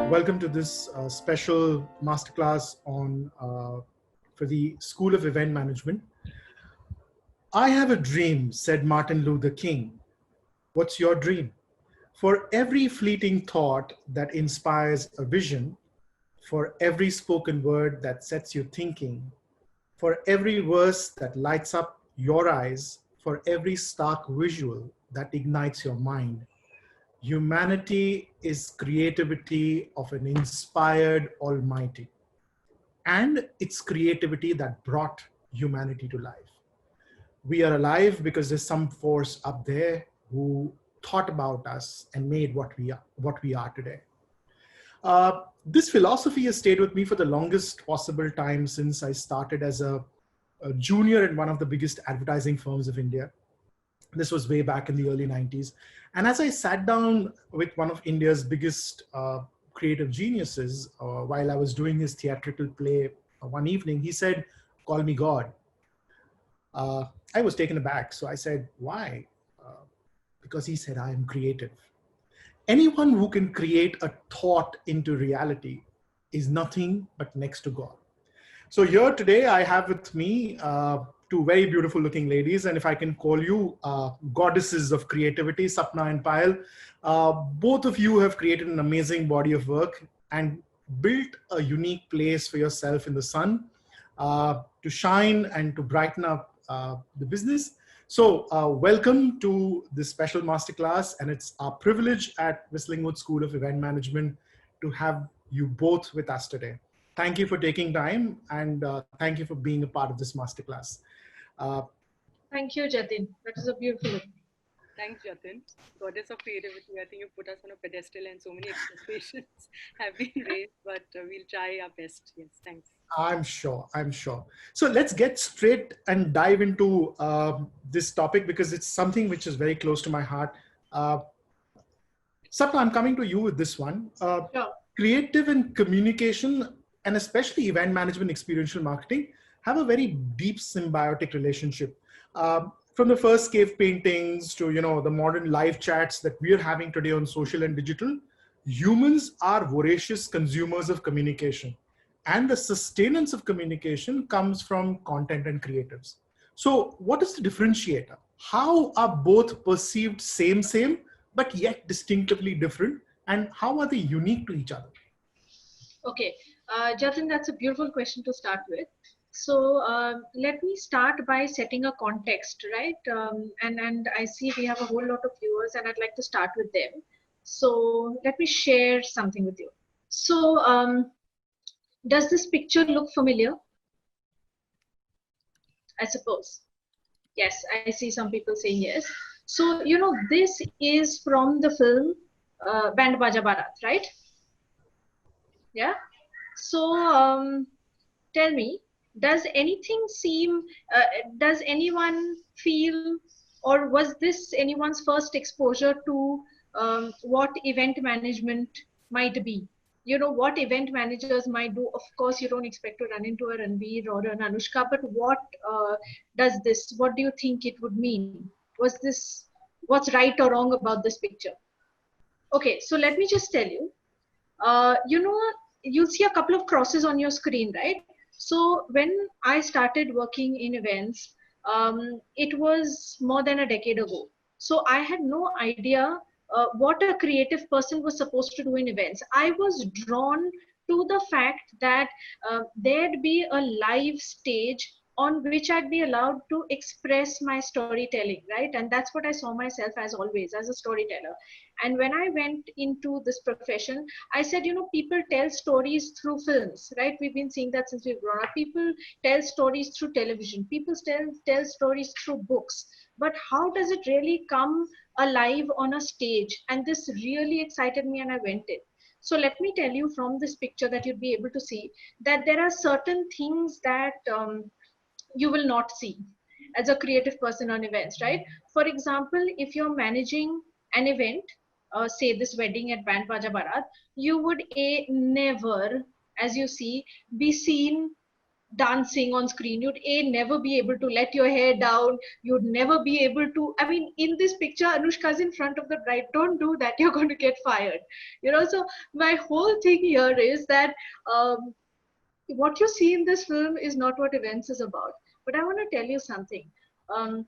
Welcome to this special masterclass on for the School of Event Management. I have a dream, said Martin Luther King. What's your dream? For every fleeting thought that inspires a vision, for every spoken word that sets you thinking, for every verse that lights up your eyes, for every stark visual that ignites your mind, humanity is creativity of an inspired Almighty. And it's creativity that brought humanity to life. We are alive because there's some force up there who thought about us and made what we are today. This philosophy has stayed with me for the longest possible time since I started as a junior in one of the biggest advertising firms of India. This was way back in the early 90s. And as I sat down with one of India's biggest creative geniuses while I was doing his theatrical play one evening, he said, "Call me God." I was taken aback. So I said, "Why?" Because he said, "I am creative." Anyone who can create a thought into reality is nothing but next to God. So here today, I have with me two very beautiful looking ladies. And if I can call you goddesses of creativity, Sapna and Payal, both of you have created an amazing body of work and built a unique place for yourself in the sun to shine and to brighten up the business. So welcome to this special masterclass, and it's our privilege at Whistlingwood School of Event Management to have you both with us today. Thank you for taking time, and thank you for being a part of this masterclass. Thank you, Jatin. That is a beautiful. Thanks, Jatin. Goddess of creativity. I think you put us on a pedestal, and so many expectations have been raised, but we'll try our best. Yes, thanks. I'm sure. So let's get straight and dive into this topic because it's something which is very close to my heart. Sapna, I'm coming to you with this one. Sure. Creative and communication, and especially event management, experiential marketing, have a very deep symbiotic relationship. From the first cave paintings to the modern live chats that we are having today on social and digital, humans are voracious consumers of communication. And the sustenance of communication comes from content and creatives. So what is the differentiator? How are both perceived same, but yet distinctively different? And how are they unique to each other? Okay, Jatin, that's a beautiful question to start with. So let me start by setting a context, right? And I see we have a whole lot of viewers, and I'd like to start with them. So let me share something with you. So does this picture look familiar? I suppose. Yes, I see some people saying yes. So, this is from the film Band Baja Barat, right? Yeah. So tell me, does anyone feel, or was this anyone's first exposure to what event management might be? What event managers might do. Of course, you don't expect to run into a Ranveer or an Anushka, but what do you think it would mean? What's right or wrong about this picture? Okay, so let me just tell you, you'll see a couple of crosses on your screen, right? So when I started working in events, it was more than a decade ago. So I had no idea what a creative person was supposed to do in events. I was drawn to the fact that there'd be a live stage on which I'd be allowed to express my storytelling, right? And that's what I saw myself as always, as a storyteller. And when I went into this profession, I said, people tell stories through films, right? We've been seeing that since we've grown up. People tell stories through television. People tell stories through books. But how does it really come alive on a stage? And this really excited me, and I went in. So let me tell you from this picture that you'll be able to see that there are certain things that you will not see as a creative person on events, right? For example, if you're managing an event, say this wedding at Band Baja Barat, you would never, as you see, be seen dancing on screen. You'd never be able to let your hair down. You'd never be able to, I mean, in this picture Anushka's in front of the bride. Don't do that, you're going to get fired. So my whole thing here is that what you see in this film is not what events is about. But I want to tell you something. um,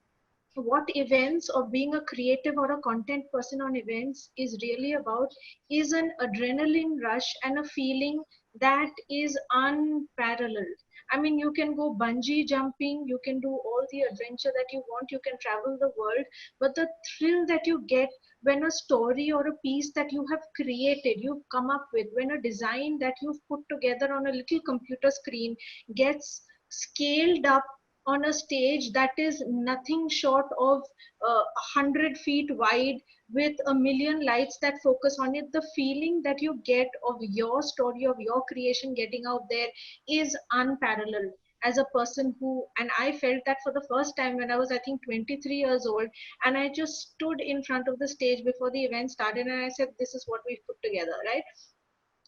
what events, or being a creative or a content person on events, is really about is an adrenaline rush and a feeling that is unparalleled. I mean, you can go bungee jumping, you can do all the adventure that you want, you can travel the world, but the thrill that you get when a story or a piece that you have created, you've come up with, when a design that you've put together on a little computer screen gets scaled up on a stage that is nothing short of 100 feet wide, with a million lights that focus on it, the feeling that you get of your story, of your creation getting out there, is unparalleled. As a person who, and I felt that for the first time when I was, I think, 23 years old, and I just stood in front of the stage before the event started, and I said, this is what we've put together, right?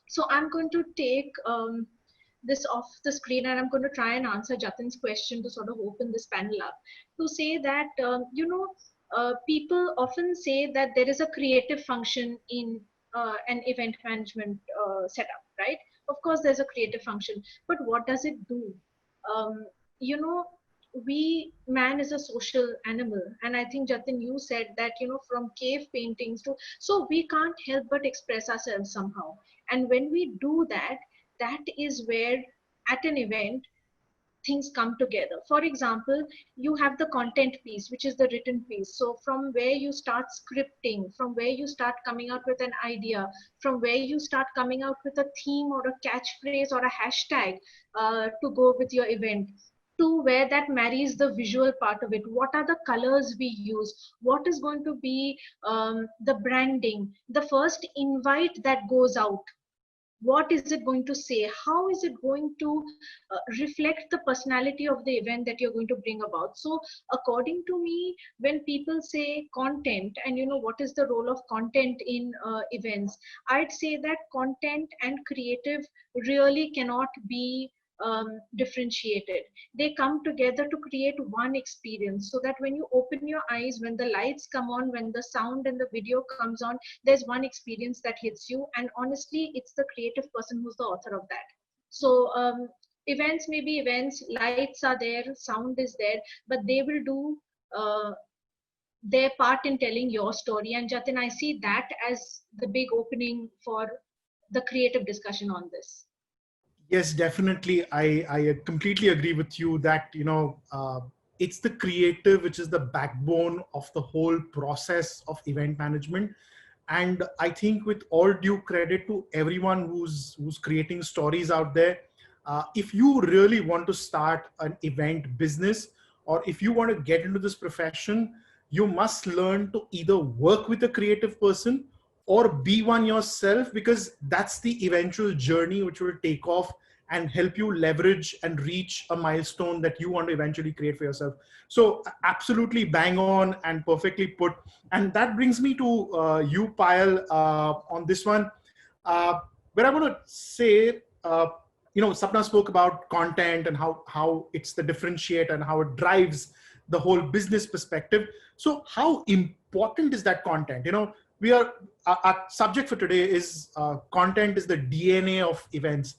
So I'm going to take this off the screen, and I'm going to try and answer Jatin's question to sort of open this panel up, to say that, people often say that there is a creative function in an event management setup, right? Of course, there's a creative function, but what does it do? Um, you know, man is a social animal, and I think, Jatin, you said that, from cave paintings to, so we can't help but express ourselves somehow. And when we do that, that is where, at an event, things come together. For example, you have the content piece, which is the written piece. So from where you start scripting, from where you start coming out with an idea, from where you start coming out with a theme or a catchphrase or a hashtag to go with your event, to where that marries the visual part of it. What are the colors we use? What is going to be the branding? The first invite that goes out, what is it going to say? How is it going to reflect the personality of the event that you're going to bring about? So according to me, when people say content, and what is the role of content in events, I'd say that content and creative really cannot be differentiated. They come together to create one experience, so that when you open your eyes, when the lights come on, when the sound and the video comes on, there's one experience that hits you. And honestly, it's the creative person who's the author of that. So events may be events, lights are there, sound is there, but they will do uh, their part in telling your story. And Jatin, I see that as the big opening for the creative discussion on this. Yes, definitely. I completely agree with you that, it's the creative which is the backbone of the whole process of event management. And I think, with all due credit to everyone who's creating stories out there, if you really want to start an event business, or if you want to get into this profession, you must learn to either work with a creative person or be one yourself, because that's the eventual journey which will take off and help you leverage and reach a milestone that you want to eventually create for yourself. So absolutely bang on and perfectly put. And that brings me to you, Payal, on this one, where I want to say, Sapna spoke about content and how it's the differentiator and how it drives the whole business perspective. So how important is that content? We are, our subject for today is content is the DNA of events.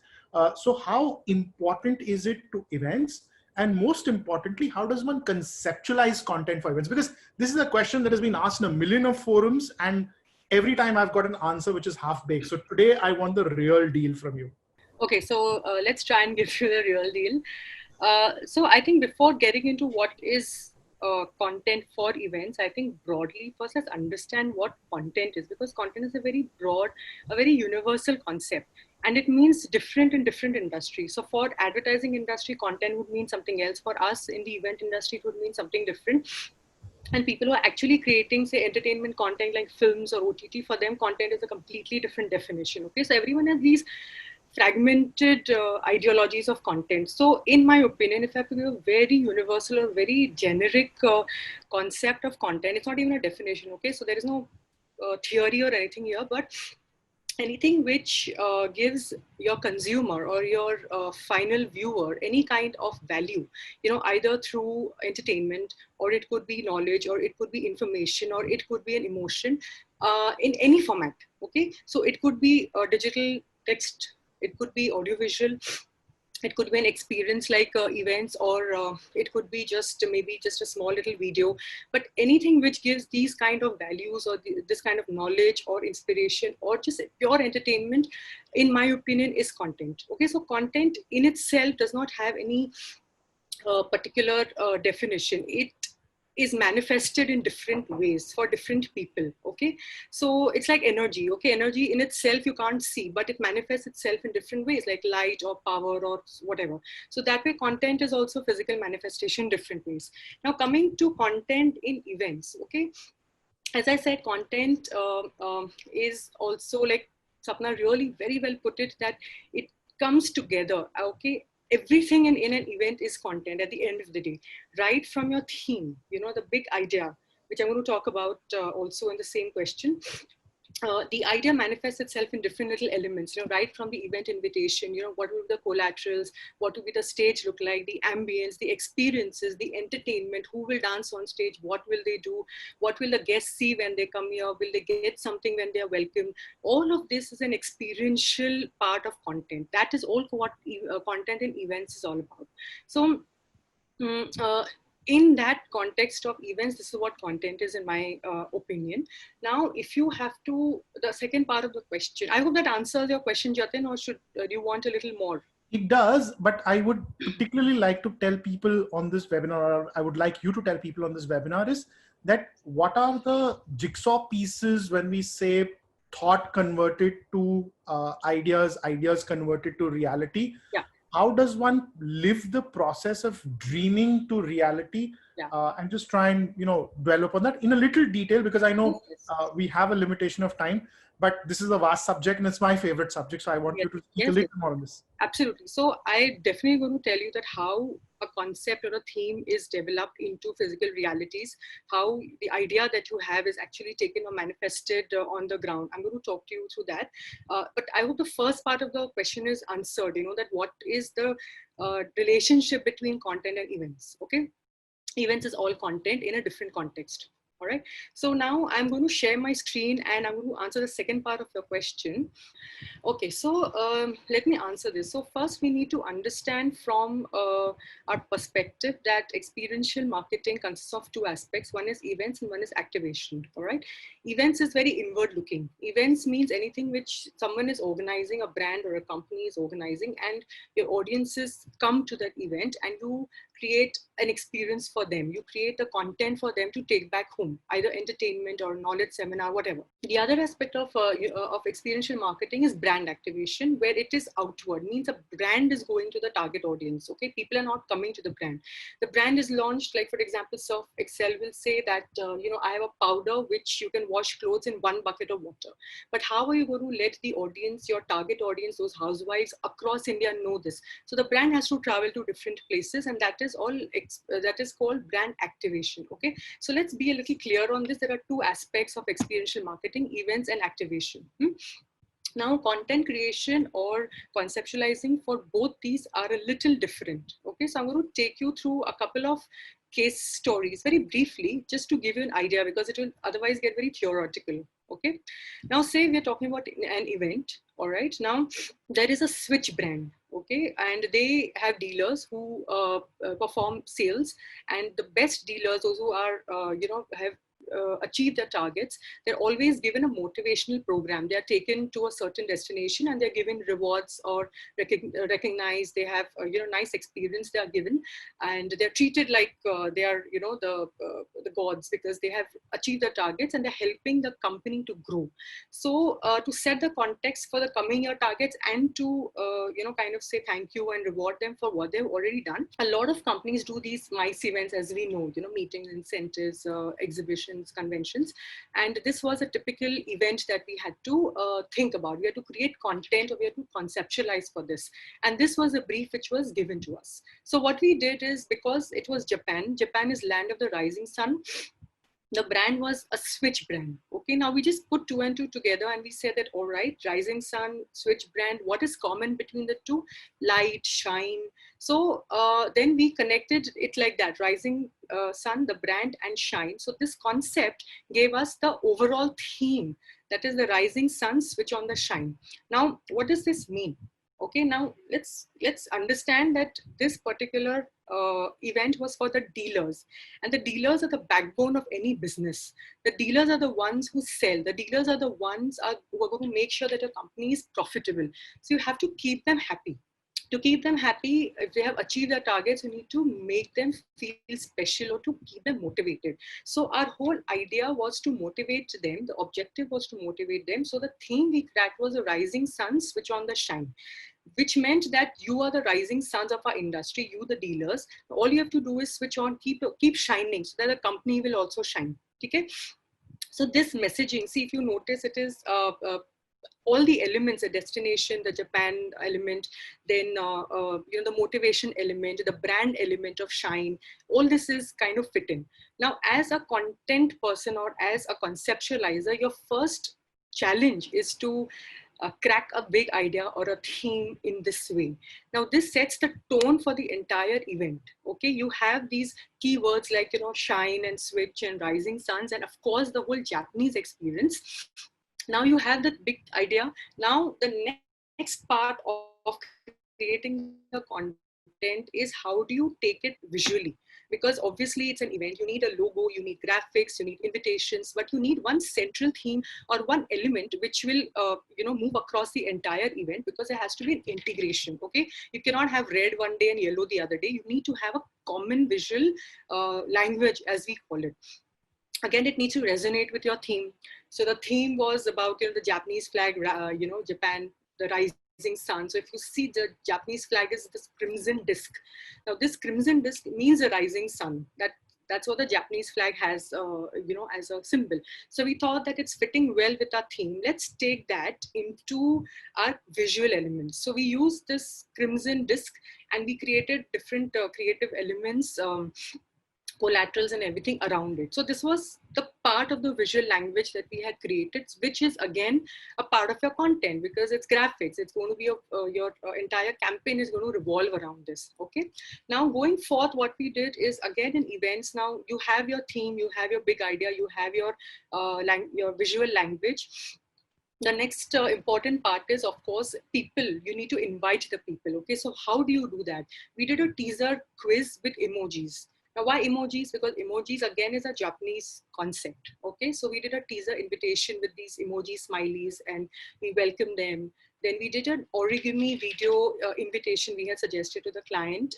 So how important is it to events? And most importantly, how does one conceptualize content for events? Because this is a question that has been asked in a million of forums, and every time I've got an answer which is half baked. So today I want the real deal from you. Okay, so let's try and give you the real deal. So I think before getting into what is content for events, I think broadly first let's understand what content is, because content is a very broad, a very universal concept, and it means different in different industries. So for advertising industry, content would mean something else. For us in the event industry, it would mean something different. And people who are actually creating, say, entertainment content like films or OTT, for them content is a completely different definition. Okay, so everyone has these fragmented ideologies of content. So in my opinion, if I have to give a very universal or very generic concept of content, it's not even a definition. Okay, so there is no theory or anything here, but anything which gives your consumer or your final viewer any kind of value, either through entertainment, or it could be knowledge, or it could be information, or it could be an emotion, in any format. Okay, so it could be digital text, it could be audiovisual, it could be an experience like events, or it could be just maybe just a small little video, but anything which gives these kind of values, or this kind of knowledge or inspiration, or just pure entertainment, in my opinion, is content. Okay, so content in itself does not have any particular definition. It is manifested in different ways for different people. Okay, so it's like energy. Okay, energy in itself you can't see, but it manifests itself in different ways, like light or power or whatever. So that way content is also physical manifestation in different ways. Now coming to content in events. Okay, as I said, content is also, like Sapna really very well put it, that it comes together. Okay, everything in an event is content at the end of the day, right from your theme, the big idea, which I'm going to talk about also in the same question. The idea manifests itself in different little elements, right from the event invitation, what will be the collaterals, what will be the stage look like, the ambience, the experiences, the entertainment, who will dance on stage, what will they do, what will the guests see when they come here, will they get something when they are welcome. All of this is an experiential part of content. That is all what content in events is all about. So in that context of events, this is what content is, in my opinion. Now, if you have to, the second part of the question, I hope that answers your question, Jatin, or do you want a little more? It does, but I would particularly like to tell people on this webinar, or I would like you to tell people on this webinar, is that what are the jigsaw pieces when we say thought converted to ideas, ideas converted to reality? Yeah. How does one live the process of dreaming to reality? Yeah. And just try and dwell upon that in a little detail, because I know we have a limitation of time, but this is a vast subject and it's my favorite subject, so I want you to speak a little more on this. Absolutely. So I definitely going to tell you that how a concept or a theme is developed into physical realities, how the idea that you have is actually taken or manifested on the ground. I'm going to talk to you through that. But I hope the first part of the question is answered, that what is the relationship between content and events. Okay. Events is all content in a different context. All right. So now I'm going to share my screen and I'm going to answer the second part of your question. Okay, so let me answer this. So first we need to understand from our perspective that experiential marketing consists of two aspects. One is events and one is activation, all right? Events is very inward looking. Events means anything which someone is organizing, a brand or a company is organizing, and your audiences come to that event and you create an experience for them. You create the content for them to take back home, either entertainment or knowledge seminar, whatever. The other aspect of experiential marketing is brand activation, where it is outward, means a brand is going to the target audience. Okay, people are not coming to the brand. The brand is launched, like for example, Surf Excel will say that, I have a powder which you can wash clothes in 1 bucket of water. But how are you going to let the audience, your target audience, those housewives across India know this? So the brand has to travel to different places, and that is all, that is called brand activation. Okay, so let's be a little clear on this. There are two aspects of experiential marketing: events and activation. Now, content creation or conceptualizing for both these are a little different. Okay, so I'm going to take you through a couple of case stories very briefly, just to give you an idea, because it will otherwise get very theoretical. Okay, now say we're talking about an event. All right, now there is a Switch brand. Okay, and they have dealers who perform sales, and the best dealers, those who are have achieve their targets, they're always given a motivational program. They are taken to a certain destination and they're given rewards or recognized. They have nice experience they are given, and they're treated like they are the gods, because they have achieved their targets and they're helping the company to grow. So to set the context for the coming year targets and to kind of say thank you and reward them for what they've already done, a lot of companies do these MICE events, as we know, meetings, incentives, exhibitions, conventions. And this was a typical event that we had to think about. We had to create content, or we had to conceptualize for this. And this was a brief which was given to us. So what we did is, because it was Japan is land of the rising sun, the brand was a switch brand. Okay, now we just put two and two together and we said that, all right, rising sun, switch brand, what is common between the two? Light, shine. So then we connected it like that, rising sun, the brand, and shine. So this concept gave us the overall theme, that is the rising sun, switch on the shine. Now, what does this mean? Okay, now let's understand that this particular event was for the dealers, and the dealers are the backbone of any business. The dealers are the ones who sell. The dealers are the ones who are going to make sure that your company is profitable. So you have to keep them happy. To keep them happy, if they have achieved their targets, you need to make them feel special or to keep them motivated. So our whole idea was to motivate them. The objective was to motivate them. So the theme we cracked was the rising sun, switch on the shine, which meant that you are the rising suns of our industry, you the dealers. All you have to do is switch on, keep shining, so that the company will also shine. Okay? So this messaging, see, if you notice, it is all the elements, the destination, the Japan element, then the motivation element, the brand element of shine, all this is kind of fit in. Now, as a content person or as a conceptualizer, your first challenge is to crack a big idea or a theme in this way. Now, this sets the tone for the entire event. Okay, you have these keywords like, shine and switch and rising suns, and of course the whole Japanese experience. Now you have that big idea. Now the next part of creating the content is how do you take it visually? Because obviously it's an event, you need a logo, you need graphics, you need invitations, but you need one central theme or one element which will move across the entire event, because there has to be an integration. Okay, you cannot have red one day and yellow the other day. You need to have a common visual language, as we call it. Again, it needs to resonate with your theme. So the theme was about the Japanese flag, Japan, the rising sun. So if you see, the Japanese flag is this crimson disc. Now this crimson disc means a rising sun. That's what the Japanese flag has, as a symbol. So we thought that it's fitting well with our theme. Let's take that into our visual elements. So we used this crimson disc and we created different creative elements, collaterals and everything around it. So this was the part of the visual language that we had created, which is again a part of your content, because it's graphics. It's going to be your entire campaign is going to revolve around this. Okay. Now going forth, what we did is, again, in events, now you have your theme, you have your big idea, you have your visual language. The next important part is, of course, people. You need to invite the people. Okay, so how do you do that? We did a teaser quiz with emojis. Now, why emojis? Because emojis, again, is a Japanese concept. Okay, so we did a teaser invitation with these emoji smileys and we welcomed them. Then we did an origami video invitation we had suggested to the client.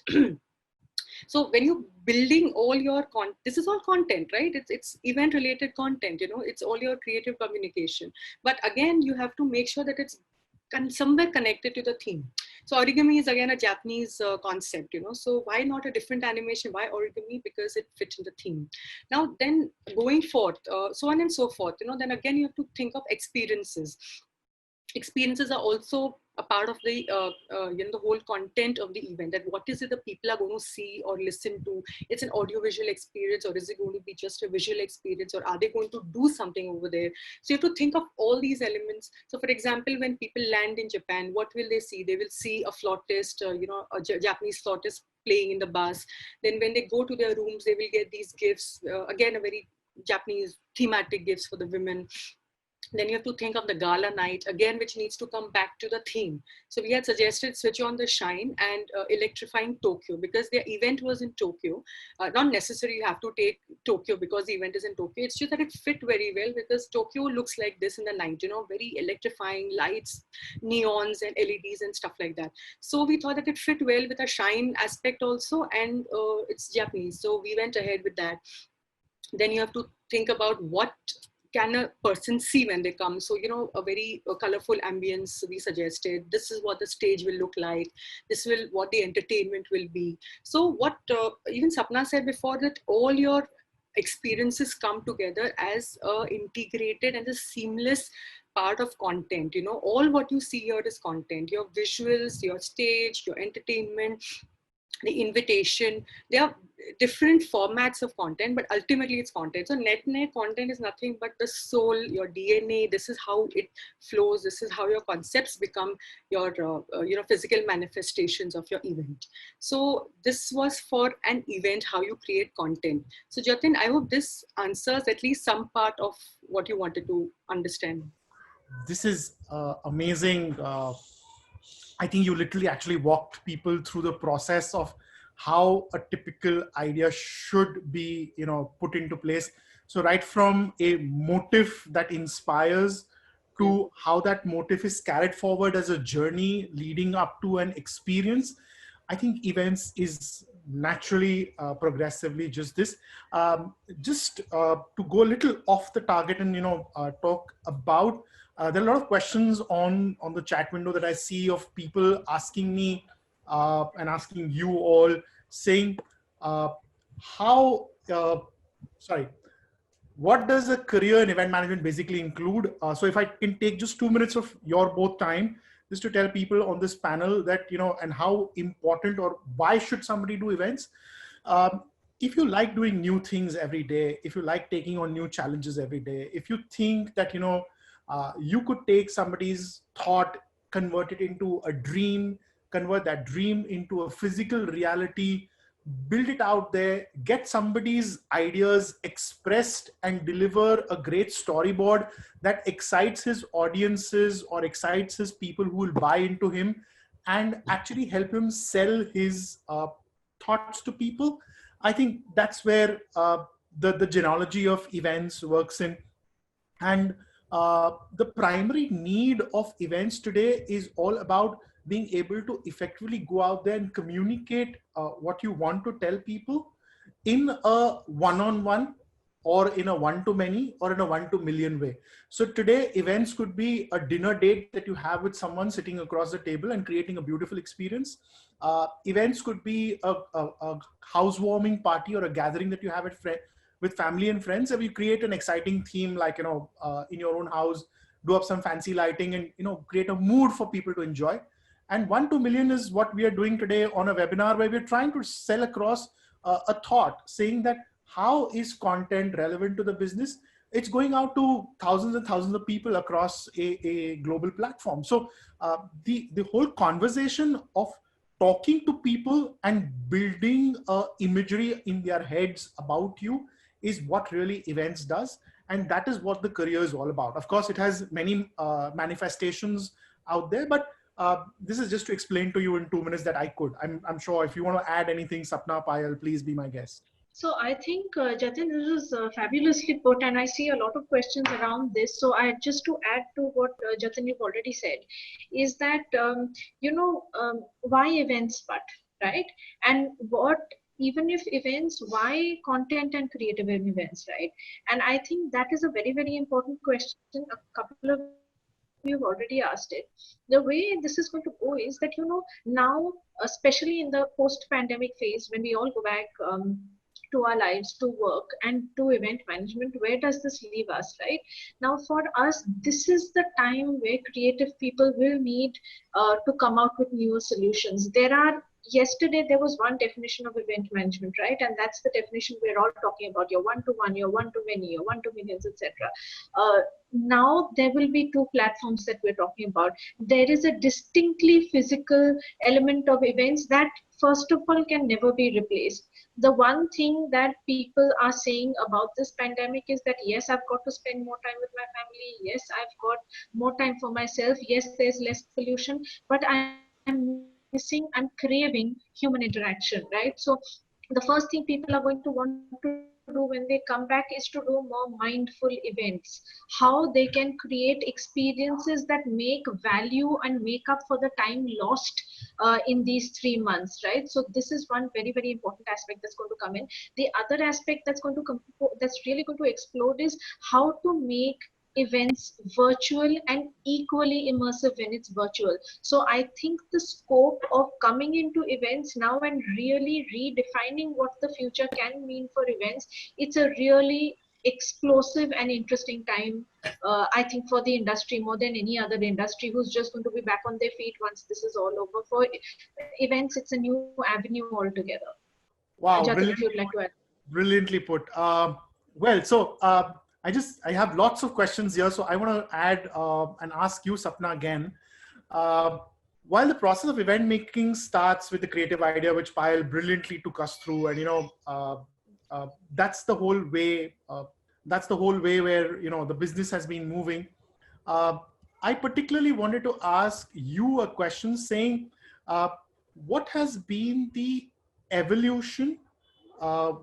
So when you're building all your content, this is all content, right? It's event related content, it's all your creative communication. But again, you have to make sure that it's somewhere connected to the theme. So origami is again a Japanese concept, so why not a different animation? Why origami? Because it fits in the theme. Now, then going forth, so on and so forth, then again, you have to think of experiences. Experiences are also a part of the the whole content of the event. That what is it the people are going to see or listen to? It's an audiovisual experience, or is it going to be just a visual experience, or are they going to do something over there? So you have to think of all these elements. So for example, when people land in Japan, what will they see? They will see a flautist, a Japanese flautist playing in the bus. Then when they go to their rooms, they will get these gifts, again a very Japanese thematic gifts for the women. Then you have to think of the gala night, again, which needs to come back to the theme. So we had suggested switch on the shine and electrifying Tokyo, because their event was in Tokyo. Not necessarily you have to take Tokyo because the event is in Tokyo. It's just that it fit very well, because Tokyo looks like this in the night, very electrifying lights, neons and LEDs and stuff like that. So we thought that it fit well with a shine aspect also, and it's Japanese. So we went ahead with that. Then you have to think about what can a person see when they come. So, a very colorful ambience we suggested. This is what the stage will look like. This will what the entertainment will be. So what even Sapna said before, that all your experiences come together as a integrated and a seamless part of content. All what you see here is content. Your visuals, your stage, your entertainment, the invitation. There are different formats of content, but ultimately it's content. So net content is nothing but the soul, your DNA. This is how it flows. This is how your concepts become your physical manifestations of your event. So this was for an event, how you create content. So Jatin, I hope this answers at least some part of what you wanted to understand. This is amazing. I think you literally actually walked people through the process of how a typical idea should be, put into place. So right from a motive that inspires to how that motive is carried forward as a journey leading up to an experience, I think events is naturally progressively just this. To go a little off the target and talk about, there are a lot of questions on the chat window that I see of people asking me and asking you all, saying how sorry, what does a career in event management basically include? So if I can take just 2 minutes of your both time, just to tell people on this panel that, and how important or why should somebody do events? If you like doing new things every day, if you like taking on new challenges every day, if you think that, you could take somebody's thought, convert it into a dream, convert that dream into a physical reality, build it out there, get somebody's ideas expressed and deliver a great storyboard that excites his audiences or excites his people who will buy into him, and actually help him sell his thoughts to people. I think that's where the genealogy of events works in. And the primary need of events today is all about being able to effectively go out there and communicate what you want to tell people in a one-on-one, or in a one-to-many, or in a one-to-million way. So today, events could be a dinner date that you have with someone sitting across the table and creating a beautiful experience. Events could be a housewarming party or a gathering that you have with family and friends, and you create an exciting theme, like, in your own house, do up some fancy lighting and, create a mood for people to enjoy. And 1 to million is what we are doing today on a webinar, where we're trying to sell across a thought, saying that how is content relevant to the business? It's going out to thousands and thousands of people across a global platform. So the whole conversation of talking to people and building imagery in their heads about you is what really events does. And that is what the career is all about. Of course, it has many manifestations out there, but this is just to explain to you in 2 minutes that I could. I'm sure if you want to add anything, Sapna, Payal, please be my guest. So I think, Jatin, this is fabulously put, and I see a lot of questions around this. So just to add to what Jatin, you've already said, is that, why events, but, right? And even if events, why content and creative in events, right? And I think that is a very, very important question. A couple of you have already asked it. The way this is going to go is that, now, especially in the post-pandemic phase, when we all go back to our lives, to work and to event management, where does this leave us, right? Now, for us, this is the time where creative people will need to come out with newer solutions. Yesterday there was one definition of event management, right? And that's the definition we're all talking about, your one-to-one, your one-to-many, your one-to-millions, etc. Now there will be two platforms that we're talking about. There is a distinctly physical element of events that, first of all, can never be replaced. The one thing that people are saying about this pandemic is that, yes, I've got to spend more time with my family. Yes, I've got more time for myself. Yes, there's less pollution, but I'm missing and craving human interaction, right? So the first thing people are going to want to do when they come back is to do more mindful events, how they can create experiences that make value and make up for the time lost in these 3 months, right? So this is one very, very important aspect that's going to come in. The other aspect that's really going to explode is how to make events virtual and equally immersive when it's virtual. So I think the scope of coming into events now and really redefining what the future can mean for events, it's a really explosive and interesting time, I think, for the industry more than any other industry, who's just going to be back on their feet once this is all over. For events, it's a new avenue altogether. Wow, Jatin, if you'd like to add. brilliantly put. Well, so I have lots of questions here, so I want to add and ask you, Sapna, again. Uh, while the process of event making starts with the creative idea, which Payal brilliantly took us through, and that's the whole way. That's the whole way where the business has been moving. Uh, I particularly wanted to ask you a question, saying, uh, what has been the evolution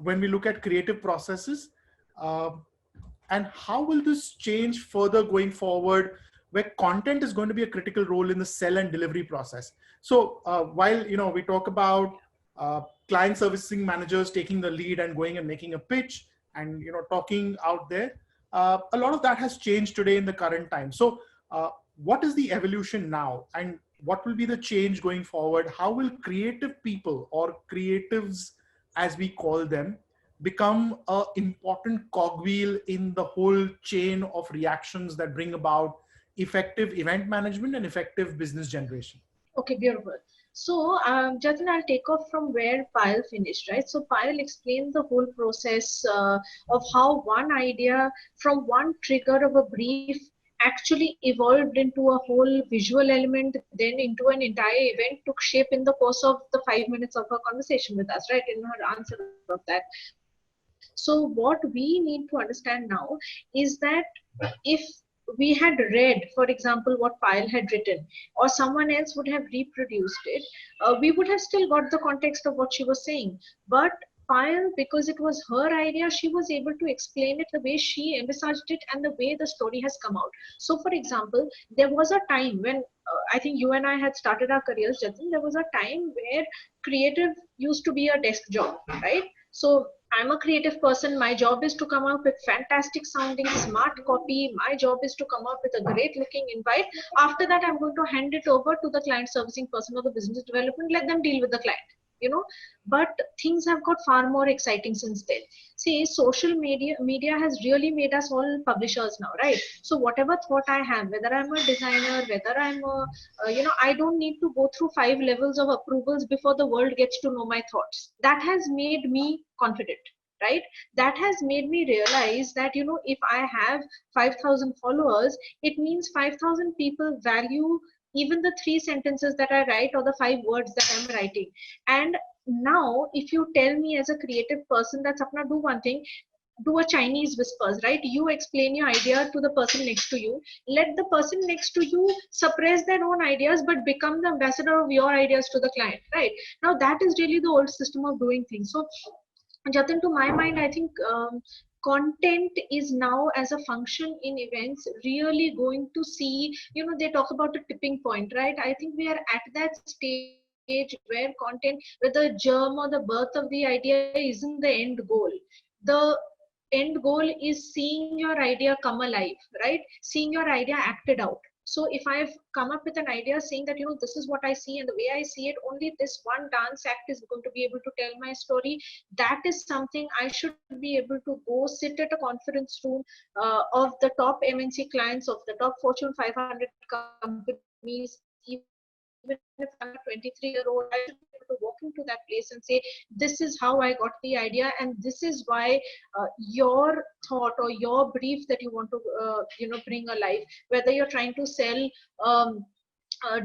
when we look at creative processes, uh, and how will this change further going forward, where content is going to be a critical role in the sell and delivery process? So while we talk about client servicing managers taking the lead and going and making a pitch and talking out there, a lot of that has changed today in the current time. So what is the evolution now, and what will be the change going forward? How will creative people, or creatives as we call them, become an important cogwheel in the whole chain of reactions that bring about effective event management and effective business generation? Okay, beautiful. So, Jatin, I'll take off from where Payal finished, right? So, Payal explained the whole process of how one idea from one trigger of a brief actually evolved into a whole visual element, then into an entire event, took shape in the course of the 5 minutes of her conversation with us, right? In her answer of that. So, what we need to understand now is that if we had read, for example, what Payal had written, or someone else would have reproduced it, we would have still got the context of what she was saying. But Payal, because it was her idea, she was able to explain it the way she envisaged it and the way the story has come out. So, for example, there was a time when I think you and I had started our careers, Jatin. There was a time where creative used to be a desk job, right? So I'm a creative person. My job is to come up with fantastic sounding, smart copy. My job is to come up with a great looking invite. After that, I'm going to hand it over to the client servicing person or the business development. Let them deal with the client. But things have got far more exciting since then. See, social media has really made us all publishers now, right? So whatever thought I have, whether I'm a designer, whether I'm a I don't need to go through 5 levels of approvals before the world gets to know my thoughts. That has made me confident, right? That has made me realize that if I have 5,000 followers, it means 5,000 people value even the 3 sentences that I write or the 5 words that I'm writing. And now, if you tell me as a creative person that Sapna, do one thing, do a Chinese whispers, right? You explain your idea to the person next to you. Let the person next to you suppress their own ideas, but become the ambassador of your ideas to the client, right? Now, that is really the old system of doing things. So, Jatin, to my mind, I think content is now as a function in events really going to see, they talk about a tipping point, right? I think we are at that stage where content, where the germ or the birth of the idea isn't the end goal. The end goal is seeing your idea come alive, right? Seeing your idea acted out. So if I've come up with an idea saying that this is what I see, and the way I see it, only this one dance act is going to be able to tell my story. That is something I should be able to go sit at a conference room of the top MNC clients, of the top Fortune 500 companies. Even if I'm a 23-year-old, I should be able to walk into that place and say, this is how I got the idea, and this is why your thought or your brief that you want to bring alive, whether you're trying to sell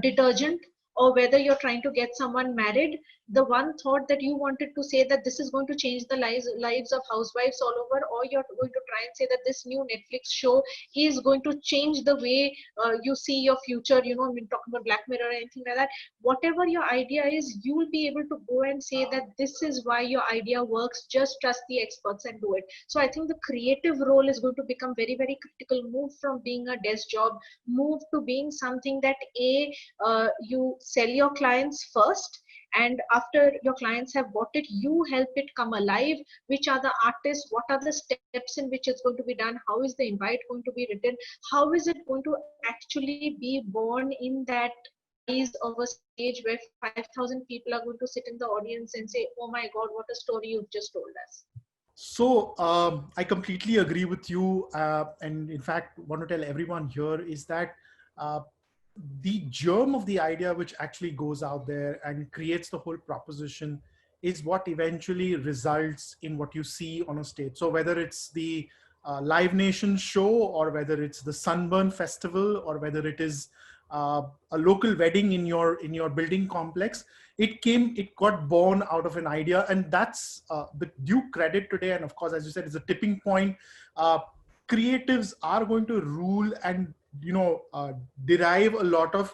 detergent, or whether you're trying to get someone married, the one thought that you wanted to say that this is going to change the lives of housewives all over, or you're going to try and say that this new Netflix show is going to change the way you see your future, I mean, talking about Black Mirror or anything like that. Whatever your idea is, you will be able to go and say that this is why your idea works, just trust the experts and do it. So I think the creative role is going to become very, very critical. Move from being a desk job, move to being something that you sell your clients first, and after your clients have bought it, you help it come alive. Which are the artists, what are the steps in which it's going to be done, how is the invite going to be written, how is it going to actually be born in that guise of a stage where 5,000 people are going to sit in the audience and say, oh my god, what a story you've just told us. So I completely agree with you. And in fact, want to tell everyone here is that uh, the germ of the idea which actually goes out there and creates the whole proposition is what eventually results in what you see on a stage. So whether it's the Live Nation show, or whether it's the Sunburn Festival, or whether it is a local wedding in your building complex, it got born out of an idea. And that's the due credit today. And of course, as you said, it's a tipping point. uh, Creatives are going to rule and derive a lot of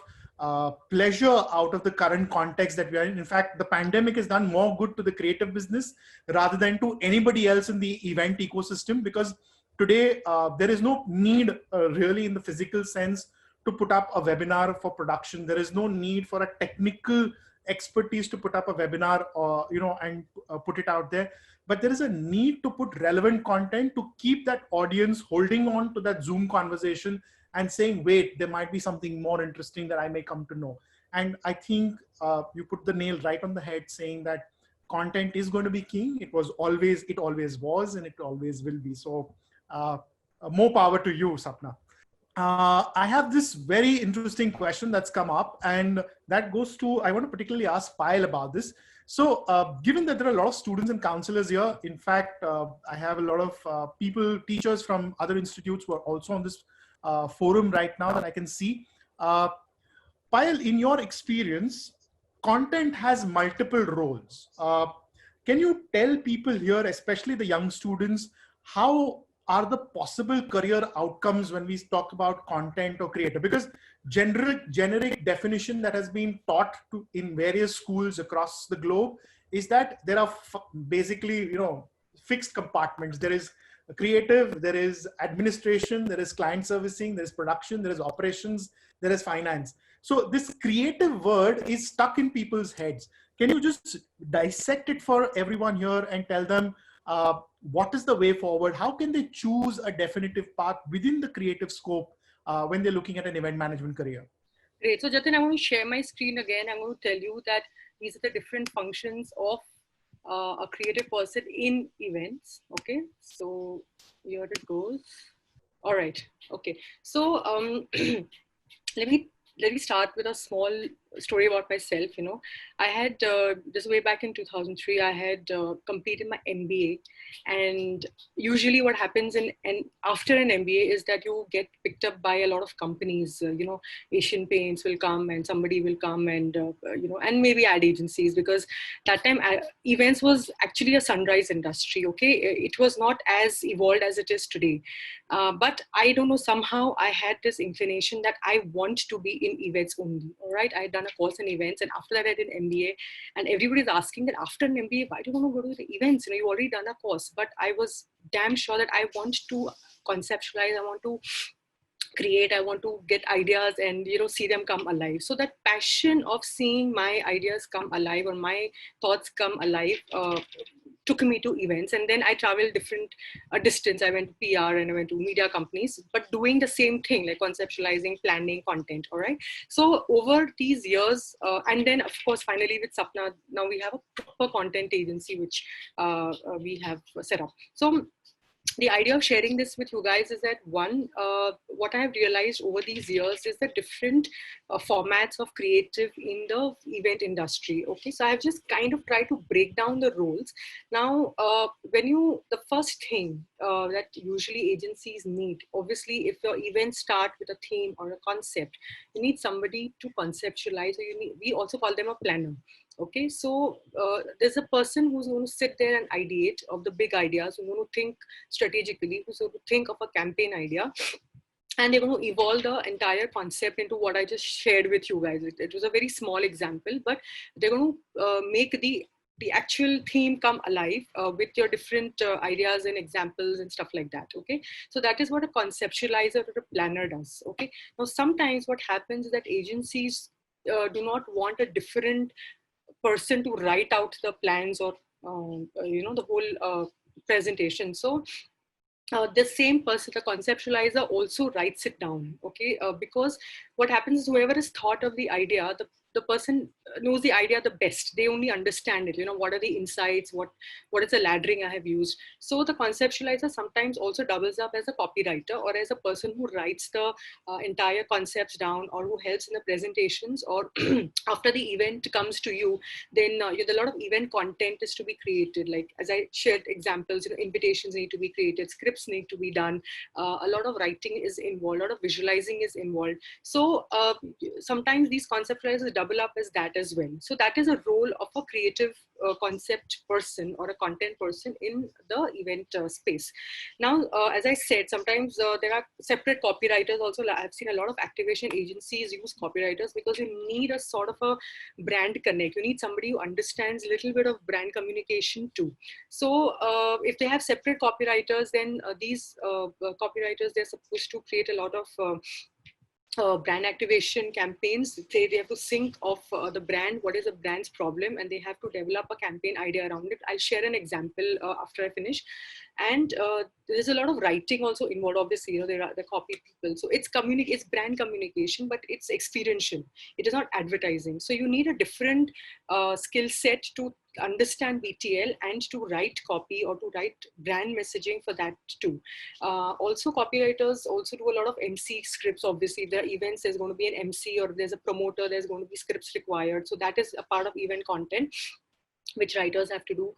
pleasure out of the current context that we are in. In fact, the pandemic has done more good to the creative business rather than to anybody else in the event ecosystem, because today there is no need really in the physical sense to put up a webinar for production. There is no need for a technical expertise to put up a webinar, or and put it out there. But there is a need to put relevant content to keep that audience holding on to that Zoom conversation and saying, wait, there might be something more interesting that I may come to know. And I think you put the nail right on the head, saying that content is going to be king. It always was, and it always will be. So more power to you, Sapna. I have this very interesting question that's come up, and that goes to, I want to particularly ask Payal about this. So, given that there are a lot of students and counselors here, in fact, I have a lot of people, teachers from other institutes who are also on this forum right now that I can see. Payal, in your experience, content has multiple roles. Can you tell people here, especially the young students, how are the possible career outcomes when we talk about content or creator? Because generic definition that has been taught to in various schools across the globe is that there are basically, fixed compartments. There is creative, there is administration, there is client servicing, there is production, there is operations, there is finance. So this creative word is stuck in people's heads. Can you just dissect it for everyone here and tell them what is the way forward? How can they choose a definitive path within the creative scope when they're looking at an event management career? Great. So Jatin, I'm going to share my screen again. I'm going to tell you that these are the different functions of a creative person in events. Okay. So here it goes. All right. Okay. So let me start with a small story about myself. I had this way back in 2003, I had completed my MBA, and usually what happens after an MBA is that you get picked up by a lot of companies. Asian Paints will come, and somebody will come, and and maybe ad agencies, because that time events was actually a sunrise industry. Okay, it was not as evolved as it is today, but I don't know, somehow I had this inclination that I want to be in events only. All right, I had done a course in events, and after that I did MBA, and everybody's asking that after an MBA, why do you want to go to the events? You already done a course. But I was damn sure that I want to conceptualize, I want to create, I want to get ideas and see them come alive. So that passion of seeing my ideas come alive, or my thoughts come alive, took me to events. And then I traveled different distance. I went to PR and I went to media companies, but doing the same thing, like conceptualizing, planning, content. All right. So over these years, and then of course, finally with Sapna, now we have a proper content agency, which we have set up. So the idea of sharing this with you guys is that, one, what I have realized over these years is the different formats of creative in the event industry. Okay, so I've just kind of tried to break down the roles. Now, the first thing that usually agencies need, obviously, if your events start with a theme or a concept, you need somebody to conceptualize, or we also call them a planner. Okay, so there's a person who's going to sit there and ideate of the big ideas, who's going to think strategically, who's going to think of a campaign idea, and they're going to evolve the entire concept into what I just shared with you guys. It was a very small example, but they're going to make the actual theme come alive with your different ideas and examples and stuff like that. Okay, so that is what a conceptualizer or a planner does. Okay, now sometimes what happens is that agencies do not want a different person to write out the plans, or the whole presentation. So the same person, the conceptualizer, also writes it down. Okay, because what happens is, whoever has thought of the idea, the person knows the idea the best. They only understand it. What are the insights? What is the laddering I have used? So the conceptualizer sometimes also doubles up as a copywriter or as a person who writes the entire concepts down, or who helps in the presentations, or after the event comes to you, then a lot of event content is to be created. Like as I shared examples, invitations need to be created, scripts need to be done, a lot of writing is involved, a lot of visualizing is involved. So sometimes these conceptualizers double up as that as well. So that is a role of a creative concept person or a content person in the event space. Now, as I said, sometimes there are separate copywriters also. I've seen a lot of activation agencies use copywriters because you need a sort of a brand connect. You need somebody who understands a little bit of brand communication too. So if they have separate copywriters, then these copywriters, they're supposed to create a lot of brand activation campaigns. They have to think of the brand, what is the brand's problem, and they have to develop a campaign idea around it. I'll share an example after I finish. And there's a lot of writing also involved. Obviously, there are the copy people. So it's brand communication, but it's experiential. It is not advertising. So you need a different skill set to understand BTL and to write copy or to write brand messaging for that too. Also, copywriters also do a lot of MC scripts. Obviously, if there are events, there's going to be an MC, or there's a promoter, there's going to be scripts required. So that is a part of event content which writers have to do.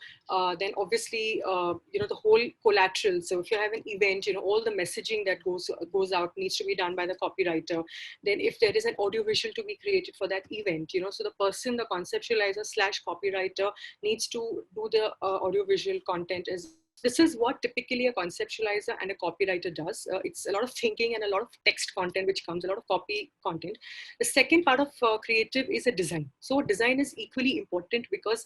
Then obviously, the whole collateral. So if you have an event, all the messaging that goes out needs to be done by the copywriter. Then if there is an audiovisual to be created for that event, so the person, the conceptualizer / copywriter needs to do the audiovisual content as. This is what typically a conceptualizer and a copywriter does. It's a lot of thinking and a lot of text content which comes, a lot of copy content. The second part of creative is a design. So design is equally important because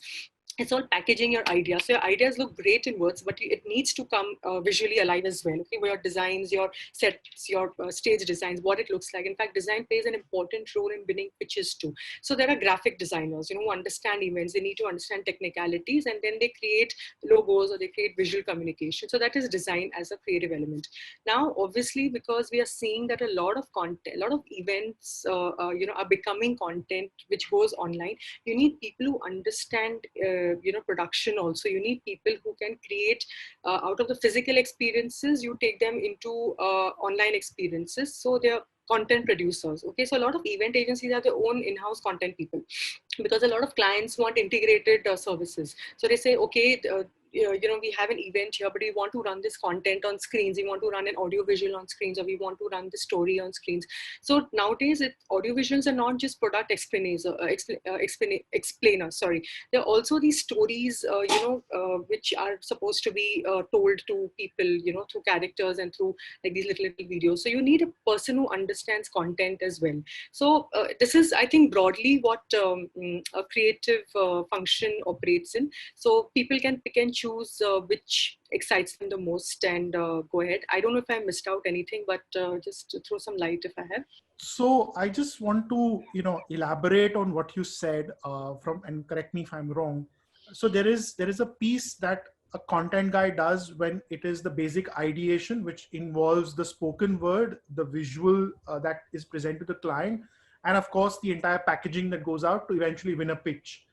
it's all packaging your idea. So your ideas look great in words, but it needs to come visually alive as well. Okay, your designs, your sets, your stage designs, what it looks like. In fact, design plays an important role in winning pitches too. So there are graphic designers, who understand events. They need to understand technicalities, and then they create logos or they create visual communication. So that is design as a creative element. Now, obviously, because we are seeing that a lot of content, a lot of events, are becoming content which goes online. You need people who understand production also. You need people who can create out of the physical experiences, you take them into online experiences. So they're content producers. Okay, so a lot of event agencies have their own in-house content people because a lot of clients want integrated services. So they say, okay, we have an event here, but we want to run this content on screens. We want to run an audio visual on screens, or we want to run the story on screens. So nowadays, audio visuals are not just product explainers. Sorry, there are also these stories, which are supposed to be told to people, through characters and through like these little videos. So you need a person who understands content as well. So this is, I think, broadly what a creative function operates in. So people can pick and choose which excites them the most and go ahead. I don't know if I missed out anything, but just to throw some light if I have. So I just want to, elaborate on what you said and correct me if I'm wrong. So there is a piece that a content guy does when it is the basic ideation, which involves the spoken word, the visual that is present to the client, and of course the entire packaging that goes out to eventually win a pitch.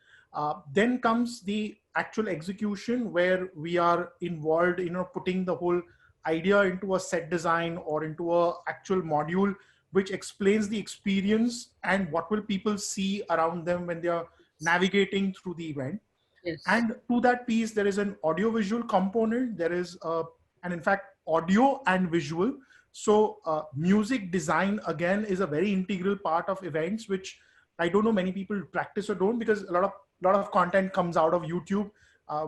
Then comes the actual execution where we are involved, putting the whole idea into a set design or into a actual module which explains the experience and what will people see around them when they are navigating through the event. Yes. And to that piece, there is an audiovisual component. There is, and in fact, audio and visual. So music design, again, is a very integral part of events, which I don't know many people practice or don't, because a lot of content comes out of YouTube,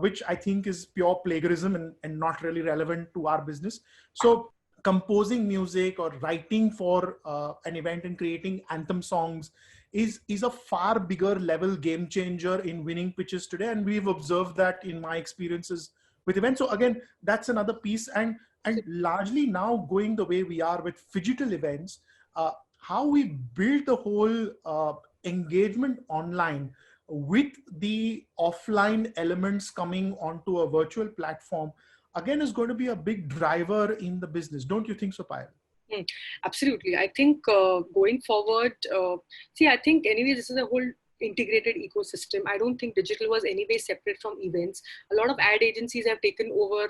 which I think is pure plagiarism and not really relevant to our business. So composing music or writing for an event and creating anthem songs is a far bigger level game changer in winning pitches today. And we've observed that in my experiences with events. So again, that's another piece. And largely now going the way we are with phygital events, how we build the whole engagement online with the offline elements coming onto a virtual platform, again, is going to be a big driver in the business. Don't you think so, Payal? Absolutely. I think going forward, I think anyway, this is a whole integrated ecosystem. I don't think digital was anyway separate from events. A lot of ad agencies have taken over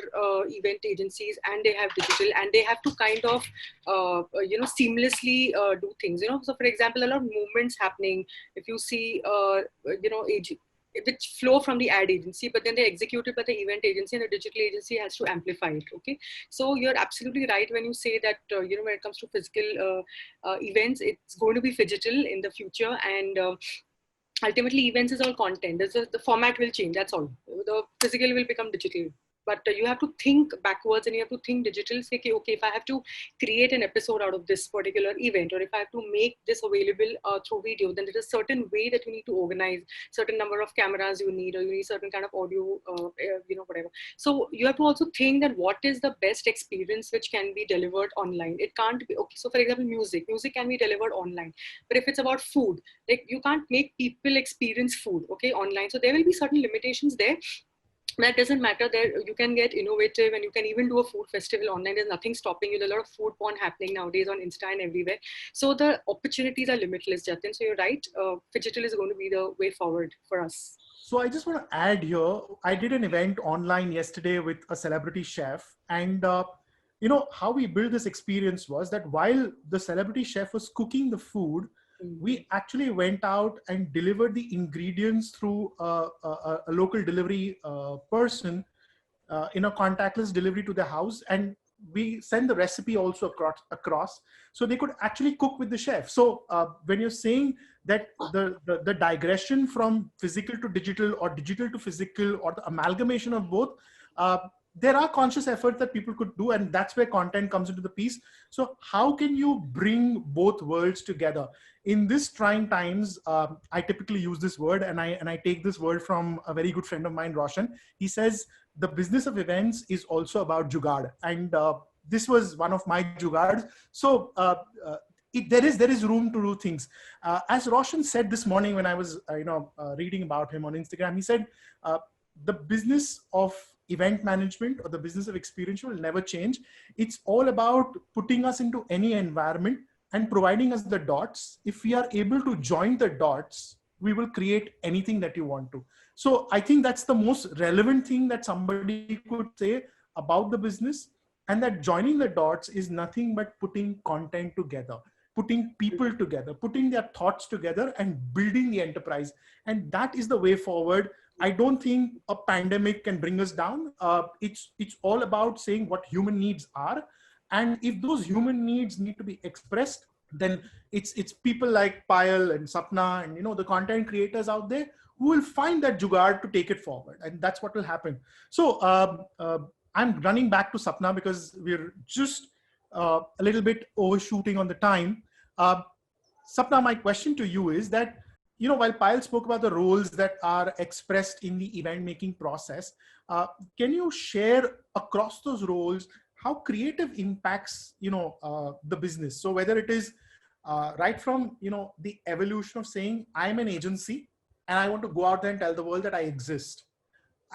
event agencies, and they have digital, and they have to kind of, seamlessly do things. So for example, a lot of movements happening. If you see, which flow from the ad agency, but then they're executed by the event agency, and the digital agency has to amplify it. Okay, so you're absolutely right when you say that when it comes to physical events, it's going to be digital in the future, and ultimately events is all content. The format will change. That's all. The physical will become digital. But you have to think backwards, and you have to think digital. Say, okay, if I have to create an episode out of this particular event, or if I have to make this available through video, then there's a certain way that you need to organize, certain number of cameras you need, or you need certain kind of audio, whatever. So you have to also think that what is the best experience which can be delivered online. It can't be, okay, so for example, music can be delivered online. But if it's about food, like you can't make people experience food, okay, online. So there will be certain limitations there. That doesn't matter. There you can get innovative, and you can even do a food festival online. There's nothing stopping you. There's a lot of food porn happening nowadays on Insta and everywhere. So the opportunities are limitless, Jatin. So you're right. Digital is going to be the way forward for us. So I just want to add here, I did an event online yesterday with a celebrity chef, and how we built this experience was that while the celebrity chef was cooking the food, we actually went out and delivered the ingredients through a local delivery person in a contactless delivery to the house, and we send the recipe also across so they could actually cook with the chef. So when you're saying that the digression from physical to digital, or digital to physical, or the amalgamation of both, there are conscious efforts that people could do, and that's where content comes into the piece. So how can you bring both worlds together in this trying times? I typically use this word, and I take this word from a very good friend of mine, Roshan. He says the business of events is also about jugaad, and this was one of my jugads. So there is room to do things. As Roshan said this morning when I was reading about him on Instagram, he said the business of event management, or the business of experiential, will never change. It's all about putting us into any environment and providing us the dots. If we are able to join the dots, we will create anything that you want to. So I think that's the most relevant thing that somebody could say about the business, and that joining the dots is nothing but putting content together, putting people together, putting their thoughts together, and building the enterprise. And that is the way forward. I don't think a pandemic can bring us down. It's all about saying what human needs are. And if those human needs need to be expressed, then it's people like Payal and Sapna and the content creators out there who will find that jugaad to take it forward. And that's what will happen. So I'm running back to Sapna because we're just a little bit overshooting on the time. Sapna, my question to you is that, while Payal spoke about the roles that are expressed in the event making process, can you share across those roles how creative impacts, the business? So whether it is right from, the evolution of saying I'm an agency and I want to go out there and tell the world that I exist,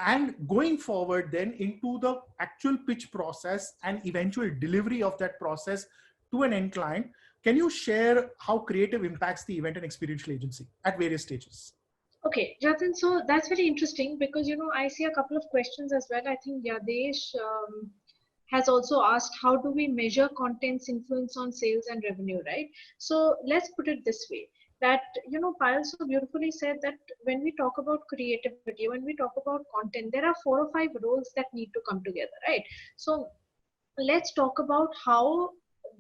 and going forward then into the actual pitch process and eventual delivery of that process to an end client. Can you share how creative impacts the event and experiential agency at various stages? Okay, Jatin, so that's very interesting because, I see a couple of questions as well. I think Yadesh has also asked, how do we measure content's influence on sales and revenue, right? So let's put it this way, that, Payal so beautifully said that when we talk about creativity, when we talk about content, there are 4 or 5 roles that need to come together, right? So let's talk about how